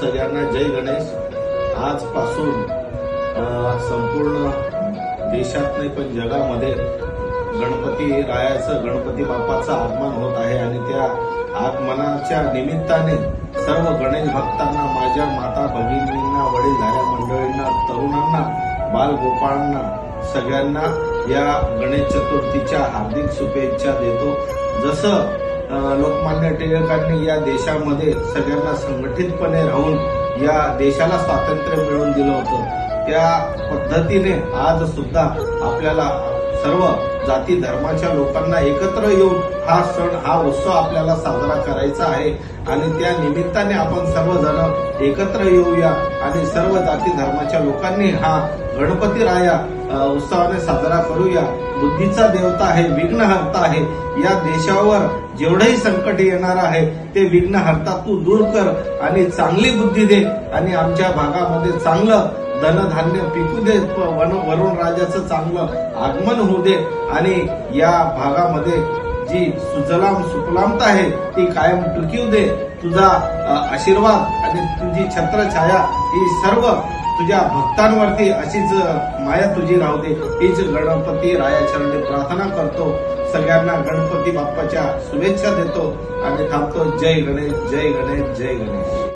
सगळ्यांना जय गणेश। आजपासून संपूर्ण देशात नाही पण जगामध्ये गणपती रायाचं गणपती बाप्पाचं आगमन होत आहे आणि त्या आगमनाच्या निमित्ताने सर्व गणेश भक्तांना, माझ्या माता भगिनींना, वडीलधाऱ्या मंडळींना, तरुणांना, बालगोपाळांना सगळ्यांना या गणेश चतुर्थीच्या हार्दिक शुभेच्छा देतो। जसं लोकमान्य टिळकांनी या देशामध्ये सगळ्यांना संघटितपणे राहून या देशाला स्वातंत्र्य मिळवून दिलं होतं, त्या पद्धतीने आज सुद्धा आपल्याला सर्व जाती धर्माच्या लोकांना एकत्र येऊन हा सण, हा उत्सव आपल्याला साजरा करायचा आहे आणि त्या निमित्ताने आपण सर्वजण एकत्र येऊया आणि सर्व जाती धर्माच्या लोकांनी हा गणपती राया उत्सवाने साजरा करूया। बुद्धीचा देवता आहे, विघ्नहर्ता आहे। या देशावर जेवढेही संकट येणार आहे ते विघ्नहर्ता तू दूर कर आणि चांगली बुद्धी दे आणि आमच्या भागामध्ये चांगलं धनधान्य पिकू दे, वरुण राजाचं चांगलं आगमन होऊ दे आणि या भागामध्ये जी सुजलाम सुफलामता आहे ती कायम टिकू दे। तुझा आशीर्वाद आणि तुझी छत्रछाया ही सर्व तुझ्या भक्तांवरती अशीच माया तुझी राहू दे, हीच गणपती रायाचरणी प्रार्थना करतो। सगळ्यांना गणपती बाप्पाच्या शुभेच्छा देतो आणि थांबतो। जय गणेश, जय गणेश, जय गणेश।